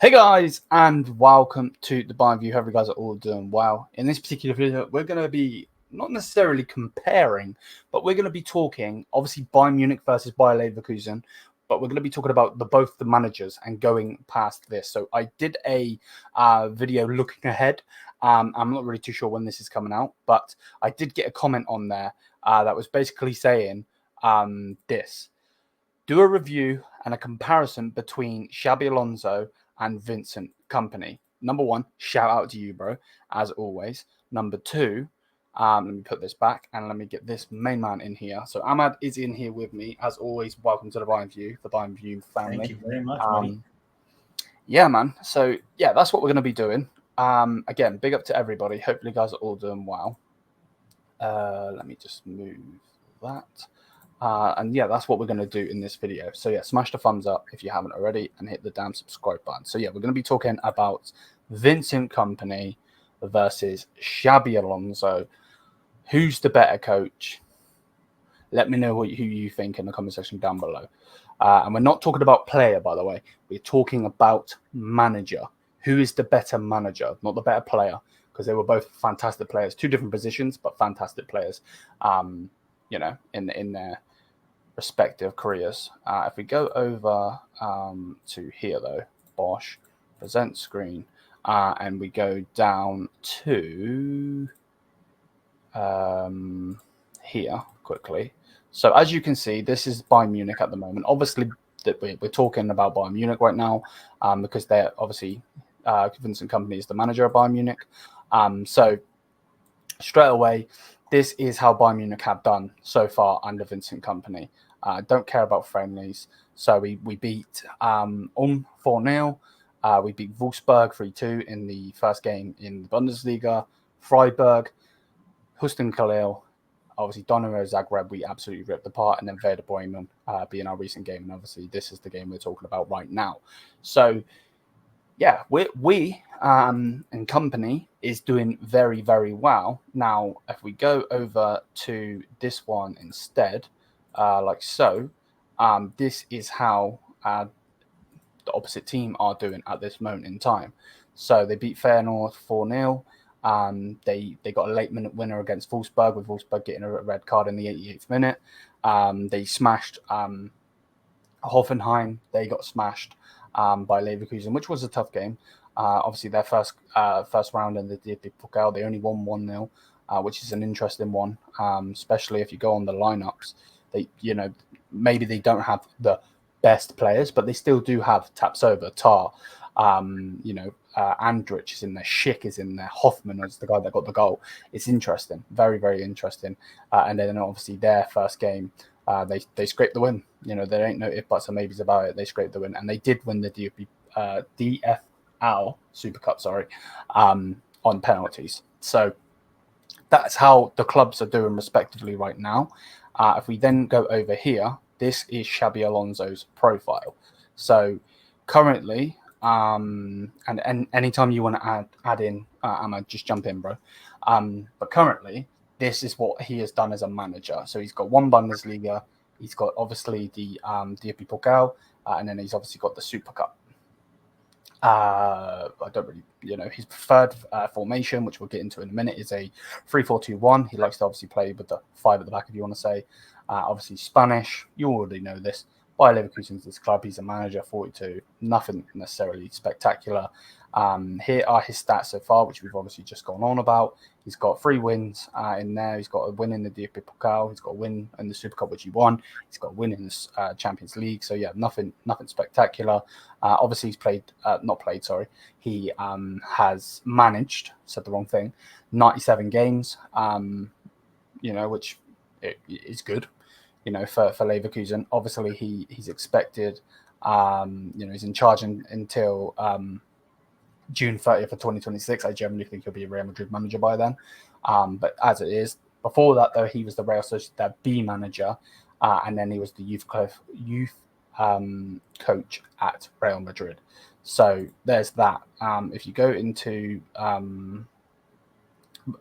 Hey guys, and welcome to the Bayern View. Hope you guys are all doing well. In this particular video, we're going to be not necessarily comparing, but we're going to be talking, obviously, Bayern Munich versus Bayer Leverkusen, but we're going to be talking about both the managers and going past this. So I did a video looking ahead. I'm not really too sure when this is coming out, but I did get a comment on there that was basically saying this. Do a review and a comparison between Xabi Alonso and Vincent Kompany. Number one, shout out to you, bro, as always. Number two, let me put this back and let me get this main man in here. So Ahmad is in here with me, as always. Welcome to the Bayern View family. Thank you very much, buddy. Yeah, man. So yeah, that's what we're going to be doing. Again, big up to everybody. Hopefully, you guys are all doing well. Let me just move that. And yeah, that's what we're going to do in this video. So yeah, smash the thumbs up if you haven't already and hit the damn subscribe button. So yeah, we're going to be talking about Vincent Kompany versus Xabi Alonso. Who's the better coach? Let me know who you think in the comment section down below. And we're not talking about player, by the way. We're talking about manager. Who is the better manager, not the better player? Because they were both fantastic players. Two different positions, but fantastic players. You know, in their respective careers. If we go over to here, though, Bosch, present screen, and we go down to here quickly. So as you can see, this is Bayern Munich at the moment. Obviously, we're talking about Bayern Munich right now because they're obviously Vincent Kompany is the manager of Bayern Munich. So straight away, this is how Bayern Munich have done so far under Vincent Kompany. Don't care about friendlies. So we beat 4-0. We beat Wolfsburg 3-2 in the first game in the Bundesliga. Freiburg, Huston Khalil, obviously Dinamo Zagreb, we absolutely ripped apart. And then Werder Bremen being our recent game. And obviously this is the game we're talking about right now. So yeah, we and Kompany is doing very, very well. Now, if we go over to this one instead, like so, this is how the opposite team are doing at this moment in time. So they beat Feyenoord 4-0. They got a late-minute winner against Wolfsburg, with Wolfsburg getting a red card in the 88th minute. They smashed Hoffenheim. They got smashed by Leverkusen, which was a tough game. Obviously, their first round in the DFB Pokal, they only won 1-0, which is an interesting one, especially if you go on the lineups. They, maybe they don't have the best players, but they still do have Tapsoba, Tar, Andrich is in there, Schick is in there, Hoffman is the guy that got the goal. It's interesting, very, very interesting. And then obviously their first game, they scraped the win. There ain't no if, buts, or maybes about it. They scraped the win, and they did win the DFL Super Cup, on penalties. So that's how the clubs are doing respectively right now. If we then go over here, this is Xabi Alonso's profile. So currently, and anytime you want to add in, Emma, just jump in, bro. But currently, this is what he has done as a manager. So he's got one Bundesliga. He's got obviously the DFB Pokal, and then he's obviously got the Super Cup. I don't really, his preferred formation, which we'll get into in a minute, is a 3-4-2-1. He likes to obviously play with the 5 at the back, if you want to say. Obviously Spanish, you already know this. Bayer Leverkusen's this club. He's a manager, 42. Nothing necessarily spectacular. Here are his stats so far, which we've obviously just gone on about. He's got 3 wins in there. He's got a win in the DFB Pokal. He's got a win in the Super Cup, which he won. He's got a win in the Champions League. So yeah, nothing spectacular. Obviously, he's He has managed, said the wrong thing, 97 games. Which is good. For Leverkusen. Obviously, he's expected. He's in charge until June 30th of 2026. I generally think he'll be a Real Madrid manager by then. But as it is, before that, though, he was the Real Sociedad B manager, and then he was the youth coach at Real Madrid. So there's that. If you go into the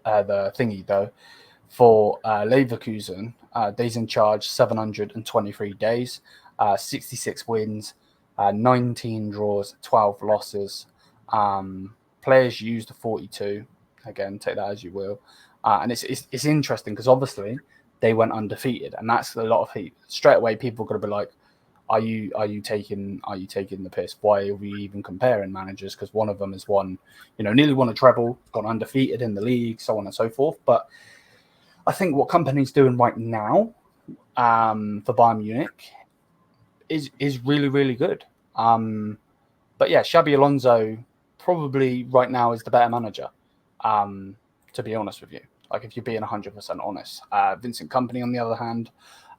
thingy, though, for Leverkusen, days in charge, 723 days, 66 wins, 19 draws, 12 losses. Players used the 42. Again, take that as you will. And it's interesting because obviously they went undefeated, and that's a lot of people. Straight away, people are going to be like, "Are you taking the piss? Why are we even comparing managers? Because one of them has won, nearly won a treble, gone undefeated in the league, so on and so forth." But I think what Kompany's doing right now for Bayern Munich is really, really good. But yeah, Xabi Alonso probably right now is the better manager, to be honest with you. Like, if you're being 100% honest. Vincent Kompany, on the other hand,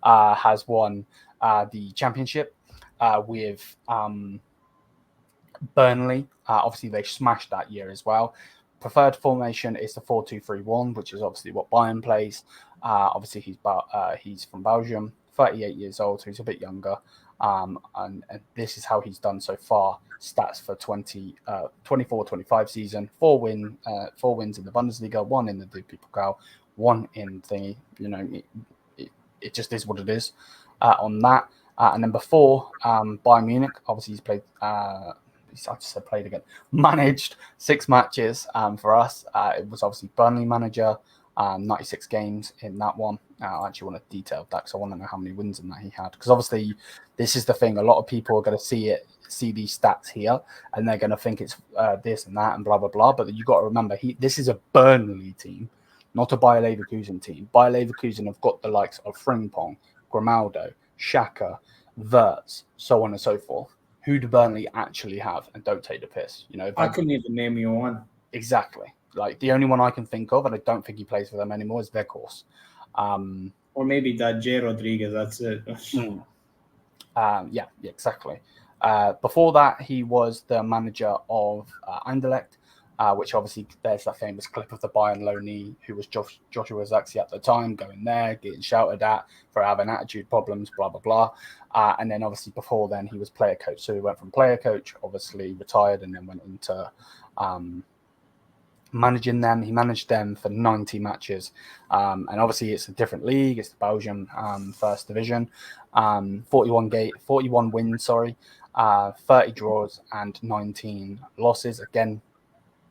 has won the championship with Burnley. Obviously, they smashed that year as well. Preferred formation is the 4-2-3-1, which is obviously what Bayern plays. Obviously, he's from Belgium, 38 years old, so he's a bit younger. And this is how he's done so far. Stats for 24-25 season: 4 wins in the Bundesliga, 1 in the DP Pokal, 1 in thingy. It just is what it is on that. And then before Bayern Munich, obviously he's played. I just said played again. Managed 6 matches for us. It was obviously Burnley manager. 96 games in that one. I actually want to detail that because I want to know how many wins in that he had. Because obviously, this is the thing. A lot of people are going to see these stats here, and they're going to think it's this and that and blah blah blah. But you got to remember, this is a Burnley team, not a Bayer Leverkusen team. Bayer Leverkusen have got the likes of Frimpong, Grimaldo, Xhaka, Wirtz, so on and so forth. Who do Burnley actually have? And don't take the piss. I couldn't even name you one. Exactly. Like, the only one I can think of, and I don't think he plays for them anymore, is Weghorst. Or maybe that J. Rodriguez. That's it. Yeah, exactly. Before that, he was the manager of Anderlecht, which obviously there's that famous clip of the Bayern loanee who was Joshua Zirkzee at the time, going there, getting shouted at for having attitude problems, blah, blah, blah. And then obviously before then, he was player coach. So he went from player coach, obviously retired, and then went into managing them. He managed them for 90 matches. And obviously it's a different league. It's the Belgium first division. 41 wins, 30 draws and 19 losses. Again,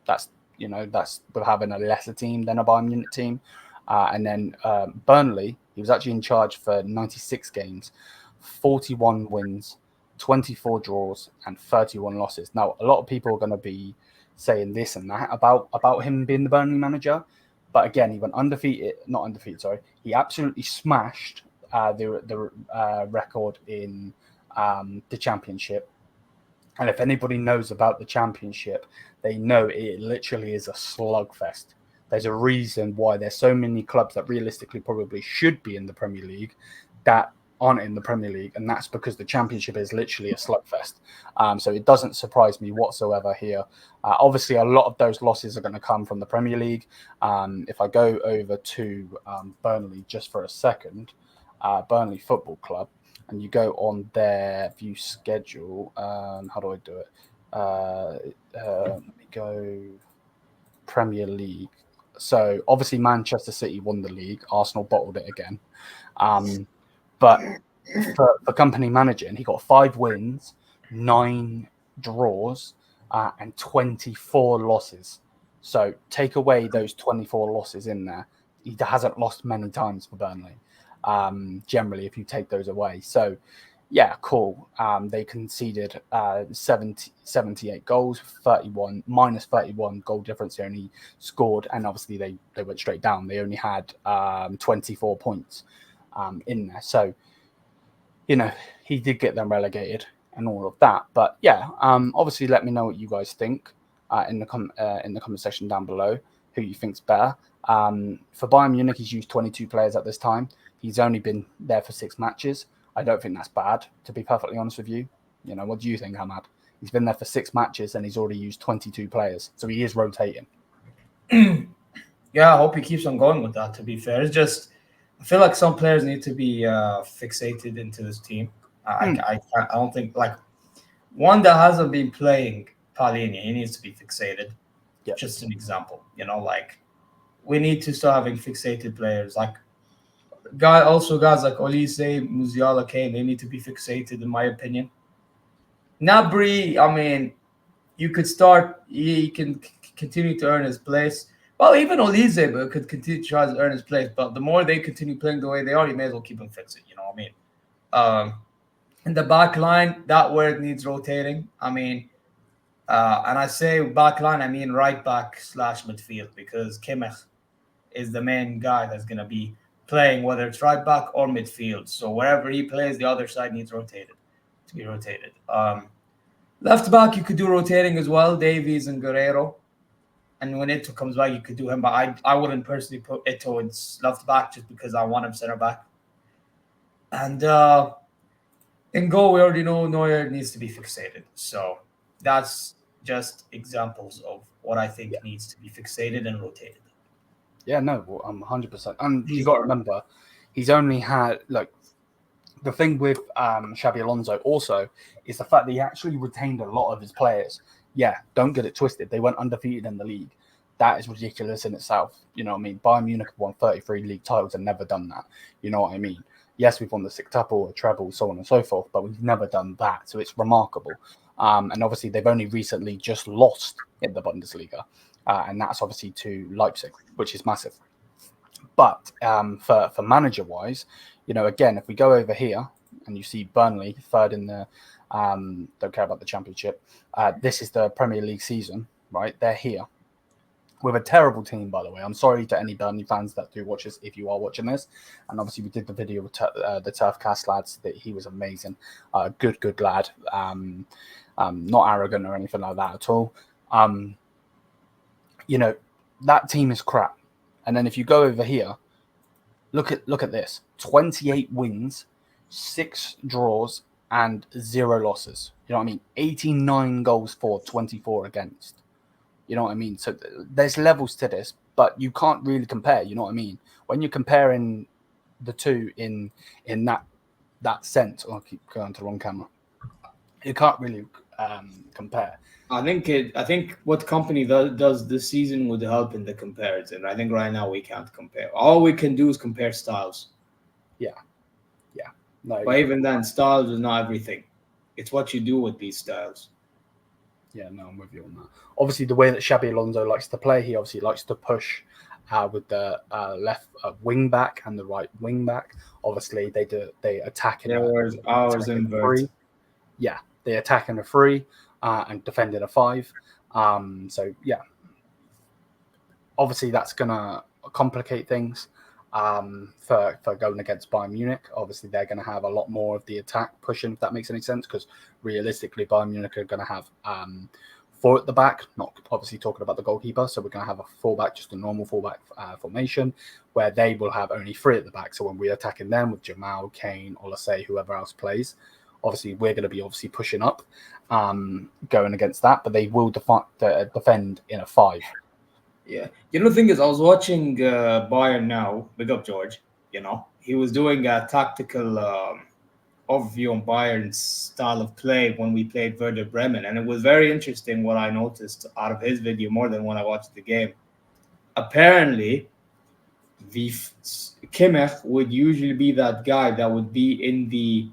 that's with having a lesser team than a Bayern Munich team. And then Burnley, he was actually in charge for 96 games, 41 wins, 24 draws and 31 losses. Now, a lot of people are going to be saying this and that about him being the Burnley manager, but again, he went not undefeated. Sorry, he absolutely smashed the record in the championship. And if anybody knows about the championship, they know it literally is a slugfest. There's a reason why there's so many clubs that realistically probably should be in the Premier League that aren't in the Premier League, and that's because the championship is literally a slugfest. So it doesn't surprise me whatsoever here. Obviously, a lot of those losses are going to come from the Premier League. If I go over to Burnley just for a second, Burnley Football Club, and you go on their view schedule. How do I do it? Let me go Premier League. So obviously Manchester City won the league. Arsenal bottled it again. But for Kompany managing, he got 5 wins, 9 draws, and 24 losses. So take away those 24 losses in there. He hasn't lost many times for Burnley. Generally, if you take those away. So, yeah, cool. They conceded 78 goals, minus 31 goal difference. They only scored, and obviously they went straight down. They only had 24 points in there. So, he did get them relegated and all of that. But yeah, obviously let me know what you guys think in the comment section down below, who you think's better. For Bayern Munich, he's used 22 players at this time. He's only been there for 6 matches. I don't think that's bad, to be perfectly honest with you. What do you think, Hamad? He's been there for 6 matches and he's already used 22 players. So he is rotating. Yeah, I hope he keeps on going with that, to be fair. It's just, I feel like some players need to be fixated into this team. I don't think, like, one that hasn't been playing, Palini, he needs to be fixated. Yep. Just an example, like, we need to start having fixated players. Like, guys like Olise, Musiala, Kane, they need to be fixated, in my opinion. Nabri, I mean, you could start. He can continue to earn his place. Well, even Olise could continue to try to earn his place. But the more they continue playing the way they are, you may as well keep him fixed. You know what I mean? In the back line, that where it needs rotating. I mean, and I say back line, I mean right back / midfield, because Kimmich is the main guy that's going to be playing, whether it's right back or midfield. So wherever he plays, the other side needs to be rotated. Left back, you could do rotating as well, Davies and Guerrero. And when Ito comes back, you could do him. But I wouldn't personally put Ito in left back just because I want him center back. And in goal, we already know Neuer needs to be fixated. So that's just examples of what I think needs to be fixated and rotated. Yeah, no, well, I'm 100%. And you got to remember, he's only had, like, the thing with Xabi Alonso also is the fact that he actually retained a lot of his players. Yeah, don't get it twisted. They went undefeated in the league. That is ridiculous in itself. You know what I mean? Bayern Munich have won 33 league titles and never done that. You know what I mean? Yes, we've won the sextuple, a treble, so on and so forth, but we've never done that. So it's remarkable. And obviously, they've only recently just lost in the Bundesliga. And that's obviously to Leipzig, which is massive. But for manager-wise, you know, again, if we go over here and you see Burnley third in the don't care about the championship. This is the Premier League season, right? They're here with a terrible team, by the way. I'm sorry to any Burnley fans that do watch this, if you are watching this. And obviously, we did the video with the Turfcast lads. That he was amazing, good lad, not arrogant or anything like that at all. You know, that team is crap. And then if you go over here, look at this: 28 wins, 6 draws, and 0 losses. You know what I mean? 89 goals for, 24 against. You know what I mean? So there's levels to this, but you can't really compare. You know what I mean? When you're comparing the two in that sense, I keep going to the wrong camera. You can't really compare. I think what Kompany does this season would help in the comparison. I think right now we can't compare. All we can do is compare styles. Yeah. No, but even then, styles is not everything. It's what you do with these styles. Yeah, no, I'm with you on that. Obviously, the way that Xabi Alonso likes to play, he obviously likes to push with the left wing back and the right wing back. Obviously, they attack in ours invert. Yeah, they attack in a 3 and defend in a 5. So yeah, obviously that's gonna complicate things for going against Bayern Munich. Obviously, they're going to have a lot more of the attack pushing, if that makes any sense, because realistically, Bayern Munich are going to have 4 at the back, not obviously talking about the goalkeeper. So we're going to have a fullback, just a normal fullback formation, where they will have only 3 at the back. So when we're attacking them with Jamal, Kane, Olise, whoever else plays, obviously we're going to be pushing up, going against that. But they will defend in a 5. Yeah. You know, the thing is, I was watching Bayern now, big up George, you know. He was doing a tactical overview on Bayern's style of play when we played Werder Bremen. And it was very interesting what I noticed out of his video more than when I watched the game. Apparently, Kimmich would usually be that guy that would be in the...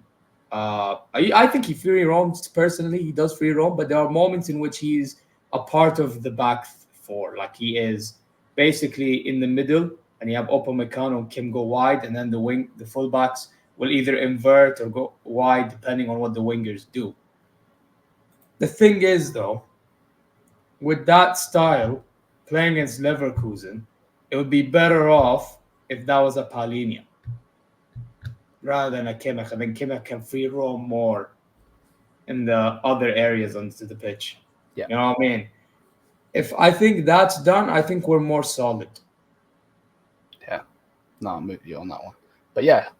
I think he free roams personally. He does free roam, but there are moments in which he's a part of the back 4. Like he is basically in the middle, and you have Upamecano and Kim go wide, and then the fullbacks will either invert or go wide depending on what the wingers do. The thing is, though, with that style playing against Leverkusen, it would be better off if that was a Palhinha rather than a Kimmich. I think Kimmich can free roam more in the other areas onto the pitch. Yeah. You know what I mean? If I think that's done, I think we're more solid. Yeah. No, I'm with you on that one. But yeah,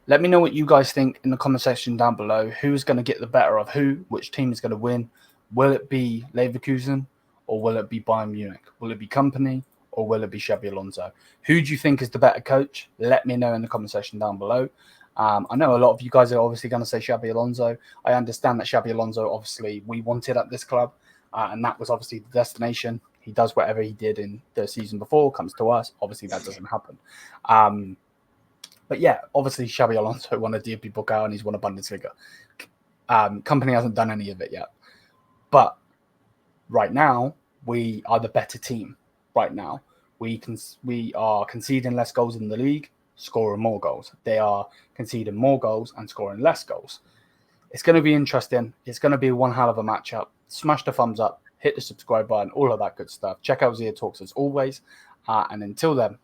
let me know what you guys think in the comment section down below. Who's going to get the better of who? Which team is going to win? Will it be Leverkusen or will it be Bayern Munich? Will it be Kompany or will it be Xabi Alonso? Who do you think is the better coach? Let me know in the comment section down below. I know a lot of you guys are obviously going to say Xabi Alonso. I understand that Xabi Alonso, obviously, we wanted at this club. And that was obviously the destination. He does whatever he did in the season before, comes to us. Obviously, that doesn't happen. But yeah, obviously, Xabi Alonso won a DFB Pokal and he's won a Bundesliga. Kompany hasn't done any of it yet. But right now, we are the better team. Right now, we are conceding less goals in the league, scoring more goals. They are conceding more goals and scoring less goals. It's going to be interesting. It's going to be one hell of a matchup. Smash the thumbs up, hit the subscribe button, all of that good stuff. Check out Zia Talks as always. And until then,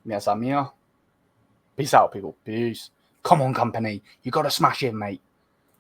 yes, I'm here. Peace out, people. Peace. Come on, Kompany. You got to smash in, mate.